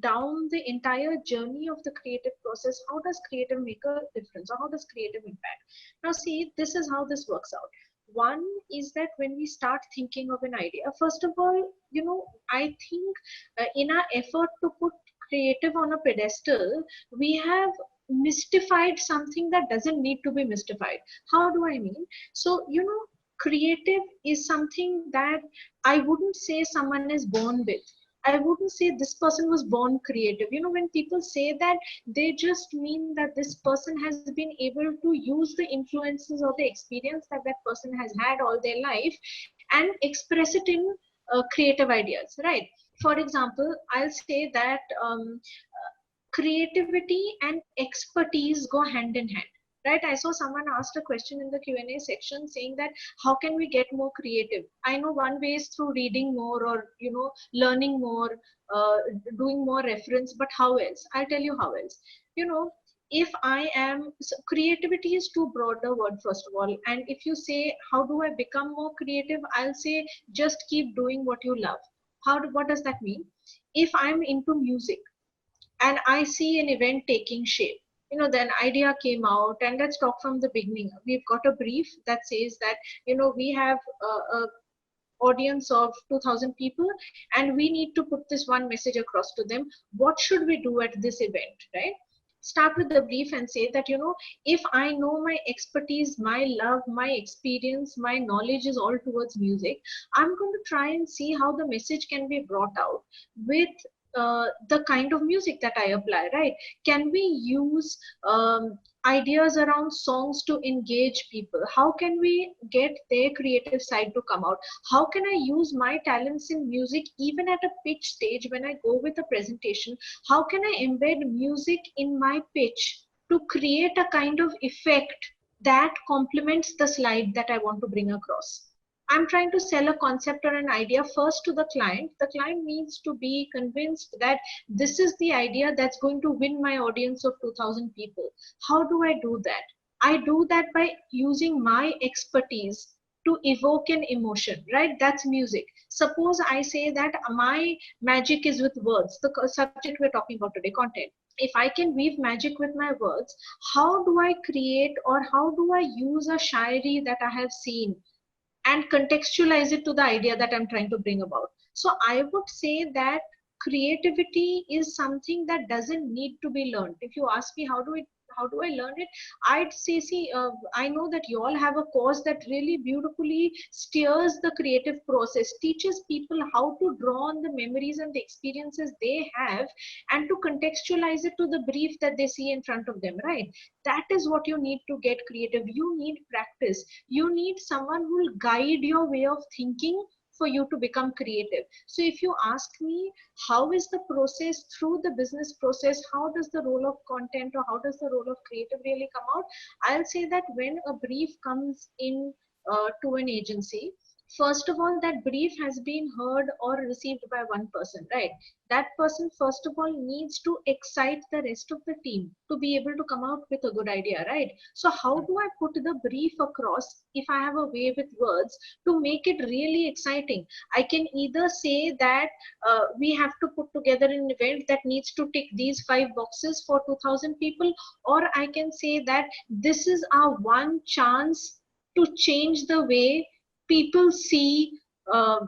down the entire journey of the creative process, how does creative make a difference, or how does creative impact? Now see, this is how this works out. One is that when we start thinking of an idea, first of all, I think in our effort to put creative on a pedestal, we have mystified something that doesn't need to be mystified. How do I mean? So, creative is something that I wouldn't say someone is born with. I wouldn't say this person was born creative. When people say that, they just mean that this person has been able to use the influences or the experience that that person has had all their life and express it in creative ideas, right? For example, I'll say that creativity and expertise go hand in hand. Right, I saw someone asked a question in the Q&A section saying that how can we get more creative? I know one way is through reading more, or learning more, uh, doing more reference, but how else? I'll tell you how else. you know if I am so creativity is too broad a word, first of all, and if you say how do I become more creative, I'll say just keep doing what you love. What does that mean? If I'm into music and I see an event taking shape, then idea came out, and let's talk from the beginning. We've got a brief that says that, we have a audience of 2000 people, and we need to put this one message across to them. What should we do at this event, right? Start with the brief and say that, if I know my expertise, my love, my experience, my knowledge is all towards music, I'm going to try and see how the message can be brought out with the kind of music that I apply, right? Can we use ideas around songs to engage people? How can we get their creative side to come out? How can I use my talents in music even at a pitch stage when I go with a presentation? How can I embed music in my pitch to create a kind of effect that complements the slide that I want to bring across? I'm trying to sell a concept or an idea first to the client. The client needs to be convinced that this is the idea that's going to win my audience of 2000 people. How do I do that? I do that by using my expertise to evoke an emotion, right? That's music. Suppose I say that my magic is with words, the subject we're talking about today, content. If I can weave magic with my words, how do I create, or how do I use a shairi that I have seen and contextualize it to the idea that I'm trying to bring about? So I would say that creativity is something that doesn't need to be learned. If you ask me how do I learn it, I'd say, see, I know that you all have a course that really beautifully steers the creative process, teaches people how to draw on the memories and the experiences they have, and to contextualize it to the brief that they see in front of them, right? That is what you need to get creative. You need practice. You need someone who will guide your way of thinking for you to become creative. So if you ask me, how is the process through the business process, how does the role of content or how does the role of creative really come out? I'll say that when a brief comes in to an agency, first of all, that brief has been heard or received by one person, right? That person, first of all, needs to excite the rest of the team to be able to come out with a good idea, right? So how do I put the brief across if I have a way with words to make it really exciting? I can either say that we have to put together an event that needs to tick these 5 boxes for 2000 people, or I can say that this is our one chance to change the way people see uh,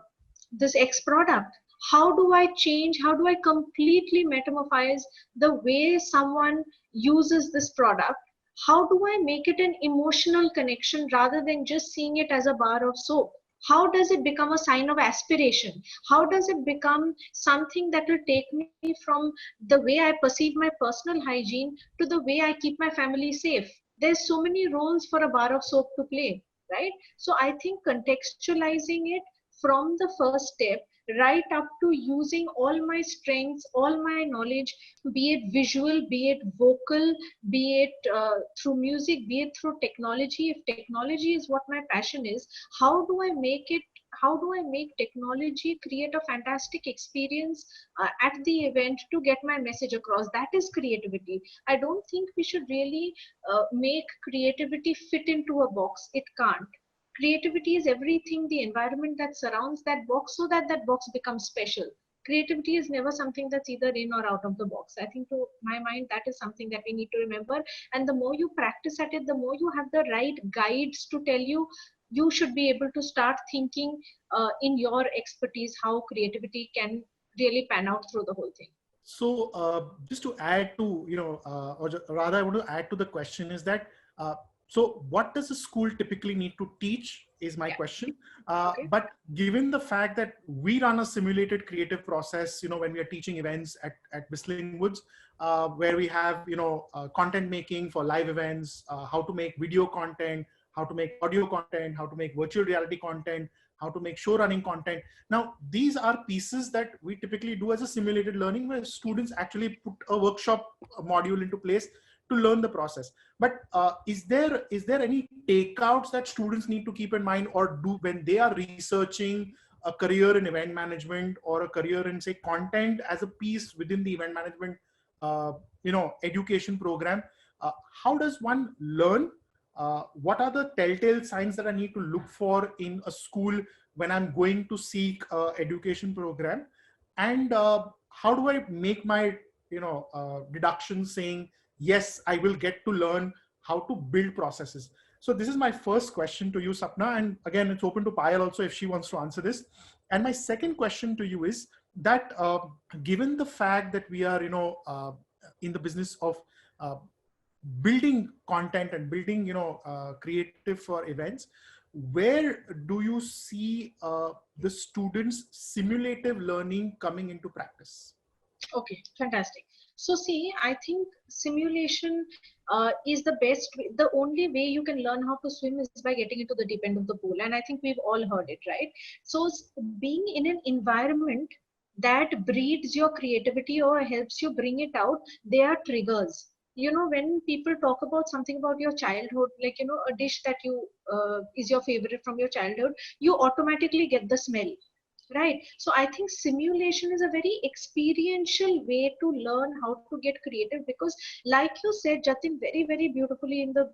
this X product. How do I change? How do I completely metamorphose the way someone uses this product? How do I make it an emotional connection rather than just seeing it as a bar of soap? How does it become a sign of aspiration? How does it become something that will take me from the way I perceive my personal hygiene to the way I keep my family safe? There's so many roles for a bar of soap to play, right? So I think contextualizing it from the first step right up to using all my strengths, all my knowledge, be it visual, be it vocal, be it through music, be it through technology. If technology is what my passion is, how do I make it? How do I make technology create a fantastic experience at the event to get my message across? That is creativity. I don't think we should really make creativity fit into a box. It can't. Creativity is everything, the environment that surrounds that box, so that that box becomes special. Creativity is never something that's either in or out of the box. I think, to my mind, that is something that we need to remember. And the more you practice at it, the more you have the right guides to tell you, you should be able to start thinking in your expertise how creativity can really pan out through the whole thing. So just to add to, rather I want to add to the question is that, so what does a school typically need to teach is my question. Okay. But given the fact that we run a simulated creative process, when we are teaching events at Whistling Woods, where we have, content making for live events, how to make video content, how to make audio content, how to make virtual reality content, how to make show running content. Now, these are pieces that we typically do as a simulated learning, where students actually put a workshop module into place to learn the process. But is there any takeouts that students need to keep in mind or do when they are researching a career in event management or a career in, say, content as a piece within the event management education program? How does one learn? What are the telltale signs that I need to look for in a school when I'm going to seek education program? And how do I make my deduction saying, yes, I will get to learn how to build processes? So this is my first question to you, Sapna. And again, it's open to Payal also if she wants to answer this. And my second question to you is that given the fact that we are, in the business of building content and building, creative for events, where do you see the students' simulative learning coming into practice? Okay, fantastic. So see, I think simulation is the best way. The only way you can learn how to swim is by getting into the deep end of the pool. And I think we've all heard it, right? So being in an environment that breeds your creativity or helps you bring it out, they are triggers. You know, when people talk about something about your childhood, like, you know, a dish that you is your favorite from your childhood, you automatically get the smell, right? So I think simulation is a very experiential way to learn how to get creative, because like you said, Jatin, very very beautifully in the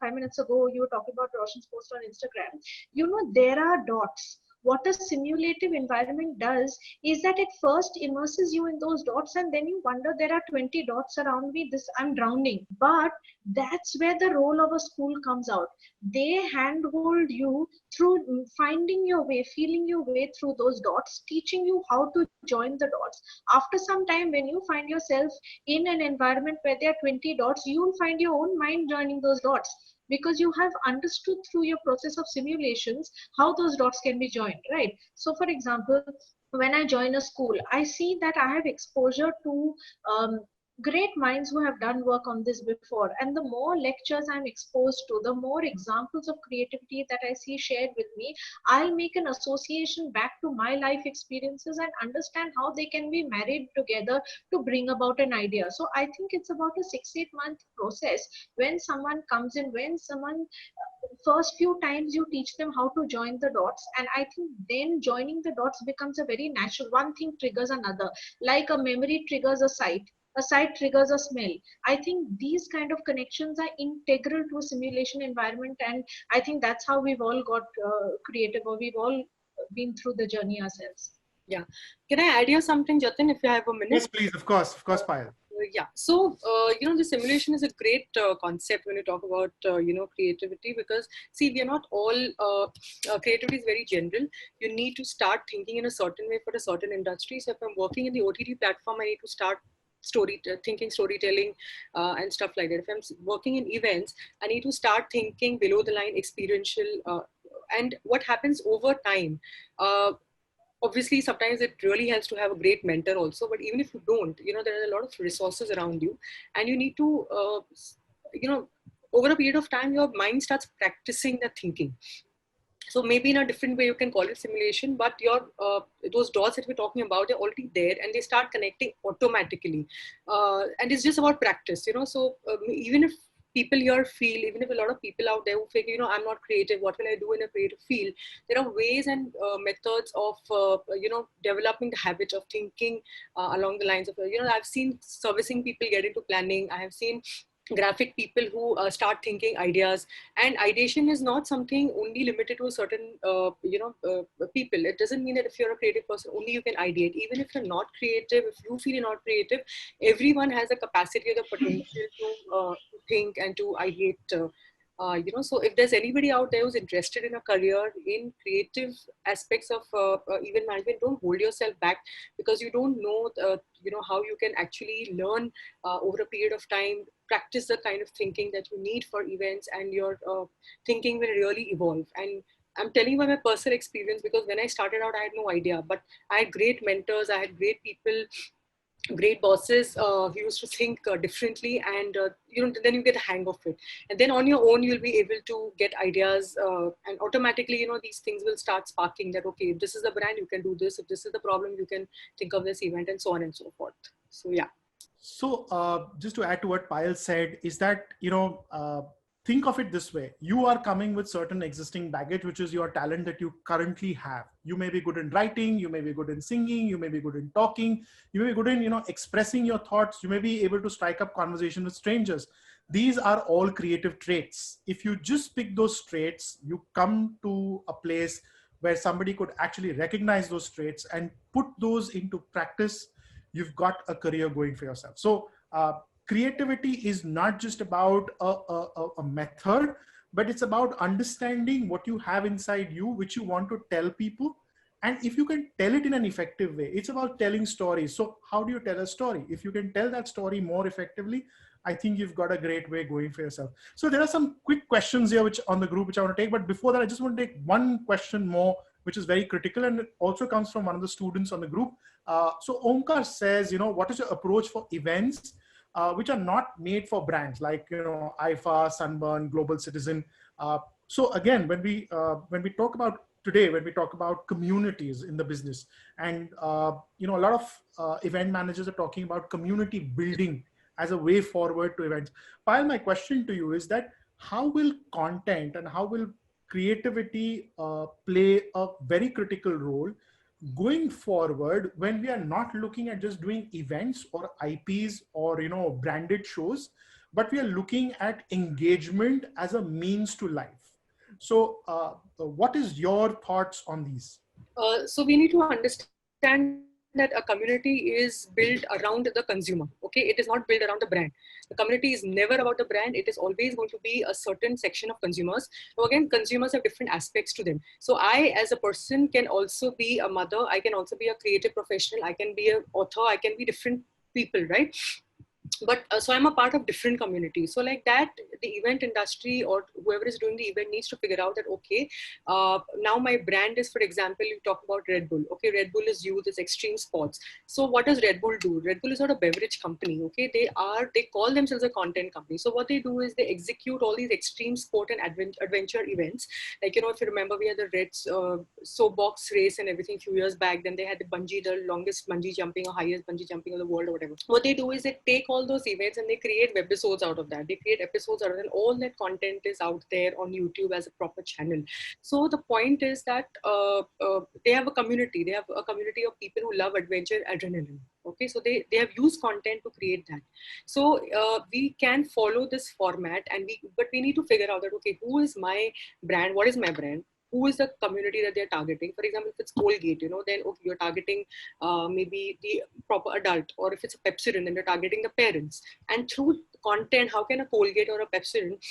5 minutes ago you were talking about Roshan's post on Instagram. You know, there are dots. What a simulative environment does is that it first immerses you in those dots, and then you wonder, there are 20 dots around me, this, I'm drowning. But that's where the role of a school comes out. They handhold you through finding your way, feeling your way through those dots, teaching you how to join the dots. After some time, when you find yourself in an environment where there are 20 dots, you will find your own mind joining those dots, because you have understood through your process of simulations how those dots can be joined, right? So for example, when I join a school, I see that I have exposure to um, great minds who have done work on this before, and the more lectures I'm exposed to, the more examples of creativity that I see shared with me, I'll make an association back to my life experiences and understand how they can be married together to bring about an idea. So I think it's about a 6-8 month process. When someone comes in, when someone first few times you teach them how to join the dots, and I think then joining the dots becomes a very natural, one thing triggers another, like a memory triggers a sight triggers a smell. I think these kind of connections are integral to a simulation environment, and I think that's how we've all got creative, or we've all been through the journey ourselves. Yeah. Can I add here something, Jatin, if you have a minute? Yes, please. Of course, Payal. Yeah. So, the simulation is a great concept when you talk about, creativity, because see, we are not all, creativity is very general. You need to start thinking in a certain way for a certain industry. So if I'm working in the OTT platform, I need to start thinking storytelling and stuff like that. If I'm working in events, I need to start thinking below the line experiential, and what happens over time. Obviously, sometimes it really helps to have a great mentor also, but even if you don't, there are a lot of resources around you, and you need to, over a period of time, your mind starts practicing that thinking. So maybe in a different way you can call it simulation, but your those dots that we're talking about, they're already there and they start connecting automatically, and it's just about practice. So even if people here feel, even if a lot of people out there who think, I'm not creative, what will I do in a creative field, there are ways and methods of developing the habit of thinking along the lines of, I've seen servicing people get into planning. I have seen graphic people who start thinking ideas, and ideation is not something only limited to a certain people. It doesn't mean that if you're a creative person only you can ideate. Even if you're not creative, if you feel you're not creative, everyone has the capacity or the potential to think and to ideate. So if there's anybody out there who's interested in a career in creative aspects of event management, don't hold yourself back, because you don't know how you can actually learn over a period of time, practice the kind of thinking that you need for events, and your thinking will really evolve. And I'm telling you by my personal experience, because when I started out, I had no idea, but I had great mentors, I had great people great bosses who used to think differently, and then you get a hang of it, and then on your own you'll be able to get ideas, and automatically these things will start sparking that, okay, if this is the brand, you can do this. If this is the problem, you can think of this event, and so on and so forth. So yeah. So just to add to what Payal said is that, think of it this way. You are coming with certain existing baggage, which is your talent that you currently have. You may be good in writing, you may be good in singing, you may be good in talking, you may be good in, expressing your thoughts. You may be able to strike up conversation with strangers. These are all creative traits. If you just pick those traits, you come to a place where somebody could actually recognize those traits and put those into practice. You've got a career going for yourself. So creativity is not just about a method, but it's about understanding what you have inside you, which you want to tell people. And if you can tell it in an effective way, it's about telling stories. So how do you tell a story? If you can tell that story more effectively, I think you've got a great way going for yourself. So there are some quick questions here which on the group which I want to take. But before that, I just want to take one question more, which is very critical, and it also comes from one of the students on the group. So Omkar says, what is your approach for events which are not made for brands like, IFA, Sunburn, Global Citizen? So again, when we talk about today, when we talk about communities in the business, and a lot of event managers are talking about community building as a way forward to events. Payal, my question to you is that how will content and how will creativity play a very critical role going forward when we are not looking at just doing events or IPs or branded shows, but we are looking at engagement as a means to life? So what is your thoughts on these? So we need to understand that a community is built around the consumer. Okay, it is not built around the brand. The community is never about the brand. It is always going to be a certain section of consumers. So again, consumers have different aspects to them. So I, as a person, can also be a mother. I can also be a creative professional. I can be an author. I can be different people, right? But so I'm a part of different communities. So like that, the event industry or whoever is doing the event needs to figure out that, okay, now my brand is, for example, you talk about Red Bull. Okay, Red Bull is youth, is extreme sports. So what does Red Bull do? Red Bull is not a beverage company. Okay, they call themselves a content company. So what they do is they execute all these extreme sport and adventure events. Like, if you remember, we had the red soapbox race and everything a few years back. Then they had the longest bungee jumping or highest bungee jumping of the world or whatever. What they do is they take all those events and they create webisodes out of that. They create episodes out of it, and all that content is out there on YouTube as a proper channel. So the point is that they have a community. They have a community of people who love adventure, adrenaline. Okay, so they have used content to create that. So we can follow this format, but we need to figure out that, okay, who is my brand? What is my brand? Who is the community that they're targeting? For example, if it's Colgate, then okay, you're targeting maybe the proper adult, or if it's a Pepsodent, then you're targeting the parents. And through content, how can a Colgate or a Pepsodent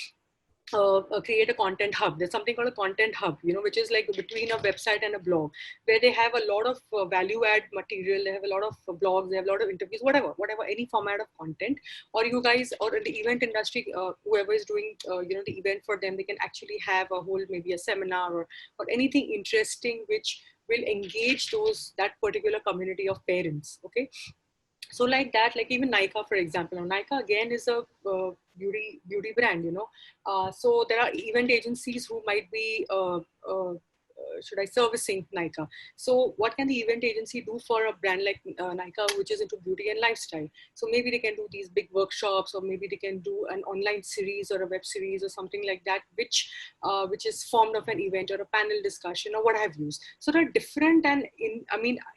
create a content hub? There's something called a content hub, which is like between a website and a blog, where they have a lot of value add material. They have a lot of blogs, they have a lot of interviews, whatever, any format of content. Or you guys, or in the event industry, whoever is doing, the event for them, they can actually have a whole, maybe a seminar or anything interesting, which will engage that particular community of parents. Okay. So like that, like even Nykaa, for example. Now, Nykaa again is a beauty brand, so there are event agencies who might be servicing Nykaa. So what can the event agency do for a brand like Nykaa, which is into beauty and lifestyle? So maybe they can do these big workshops, or maybe they can do an online series or a web series or something like that, which is formed of an event or a panel discussion or what have you. So there are different and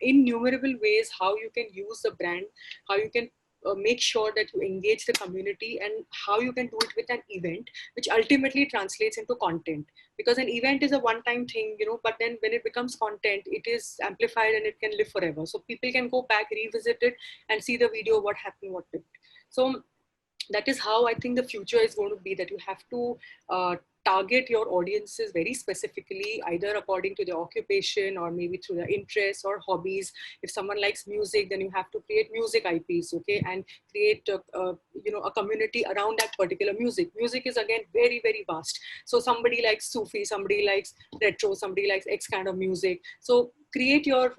innumerable ways how you can use the brand, how you can make sure that you engage the community, and how you can do it with an event, which ultimately translates into content. Because an event is a one-time thing, but then when it becomes content, it is amplified and it can live forever. So people can go back, revisit it, and see the video, what happened, what did. So that is how I think the future is going to be, that you have to target your audiences very specifically, either according to their occupation or maybe through their interests or hobbies. If someone likes music, then you have to create music IPs, okay, and create a community around that particular music. Music is again very, very vast. So somebody likes Sufi, somebody likes retro, somebody likes X kind of music. So create your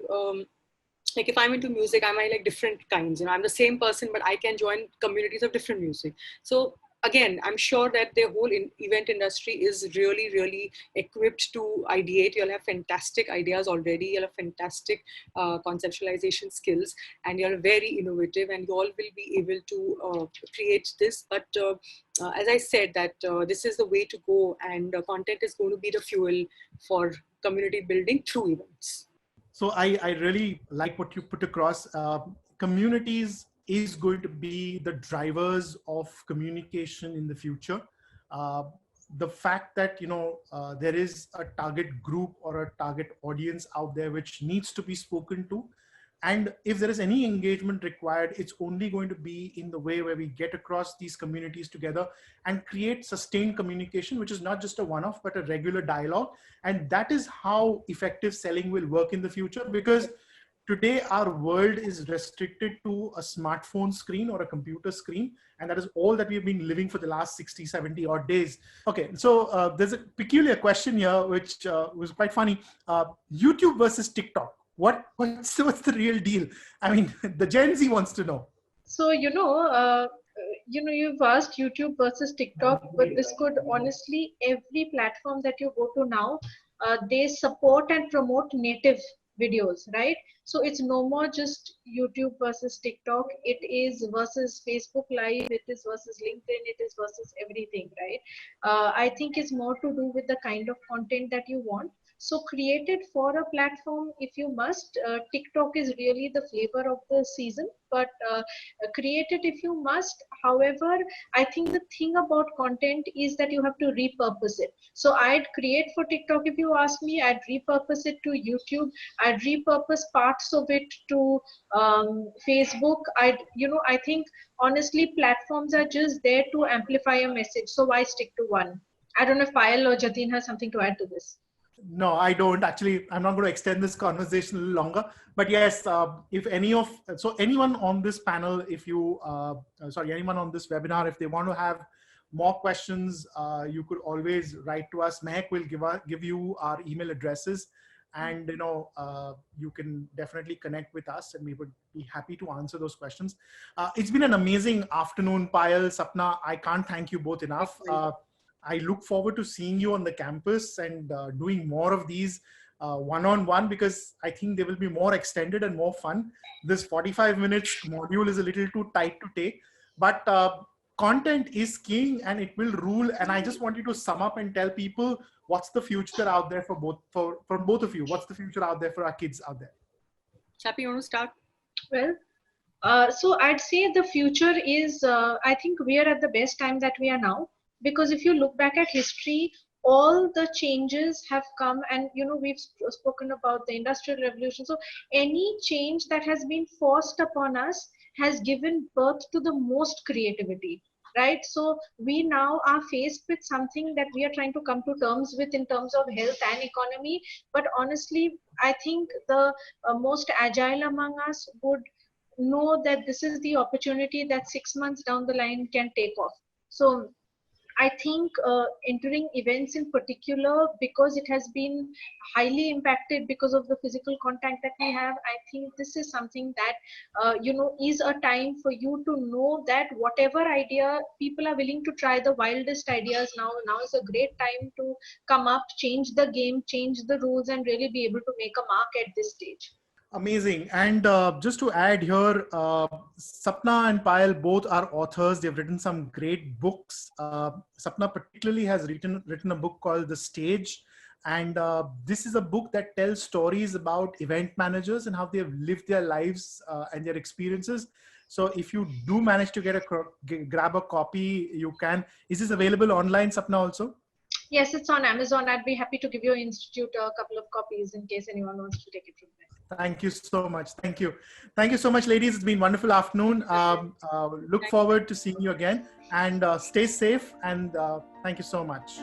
like if I'm into music, I might like different kinds. I'm the same person, but I can join communities of different music. So again, I'm sure that the whole event industry is really, really equipped to ideate. You'll have fantastic ideas already. You'll have fantastic conceptualization skills, and you're very innovative, and you all will be able to create this. But as I said, that this is the way to go, and content is going to be the fuel for community building through events. So I really like what you put across. Communities is going to be the drivers of communication in the future. The fact that there is a target group or a target audience out there which needs to be spoken to, and if there is any engagement required, it's only going to be in the way where we get across these communities together and create sustained communication, which is not just a one-off, but a regular dialogue. And that is how effective selling will work in the future, because today our world is restricted to a smartphone screen or a computer screen. And that is all that we've been living for the last 60, 70 odd days. Okay, so there's a peculiar question here, which was quite funny. YouTube versus TikTok. What's the real deal? I mean, the Gen Z wants to know. So, you've asked YouTube versus TikTok, but this could honestly, every platform that you go to now, they support and promote native videos, right? So it's no more just YouTube versus TikTok. It is versus Facebook Live. It is versus LinkedIn. It is versus everything, right? I think it's more to do with the kind of content that you want. So created for a platform, if you must. TikTok is really the flavor of the season, but created if you must. However, I think the thing about content is that you have to repurpose it. So I'd create for TikTok if you ask me. I'd repurpose it to YouTube. I'd repurpose parts of it to Facebook. I think honestly platforms are just there to amplify a message. So why stick to one? I don't know if Payal or Jatin has something to add to this. No, I don't. Actually, I'm not going to extend this conversation a little longer. But yes, if anyone on this panel, anyone on this webinar, if they want to have more questions, you could always write to us. Mehak will give you our email addresses, and you can definitely connect with us, and we would be happy to answer those questions. It's been an amazing afternoon, Payal, Sapna. I can't thank you both enough. I look forward to seeing you on the campus and doing more of these one-on-one, because I think they will be more extended and more fun. This 45 minutes module is a little too tight to take, but content is king and it will rule. And I just want you to sum up and tell people what's the future out there for both of you. What's the future out there for our kids out there? Chappy, you want to start? Well, so I'd say the future is, I think we are at the best time that we are now. Because if you look back at history, all the changes have come, and we've spoken about the Industrial Revolution. So any change that has been forced upon us has given birth to the most creativity, right? So we now are faced with something that we are trying to come to terms with in terms of health and economy. But honestly, I think the most agile among us would know that this is the opportunity that 6 months down the line can take off. So I think entering events in particular, because it has been highly impacted because of the physical contact that we have, I think this is something that, is a time for you to know that whatever idea, people are willing to try the wildest ideas now. Now is a great time to come up, change the game, change the rules, and really be able to make a mark at this stage. Amazing. And just to add here, Sapna and Payal both are authors. They've written some great books. Sapna particularly has written a book called The Stage. And this is a book that tells stories about event managers and how they have lived their lives and their experiences. So if you do manage to grab a copy, you can. Is this available online, Sapna, also? Yes, it's on Amazon. I'd be happy to give your institute a couple of copies in case anyone wants to take it from there. Thank you so much. Thank you. Thank you so much, ladies. It's been a wonderful afternoon. Look forward to seeing you again, and stay safe. And thank you so much.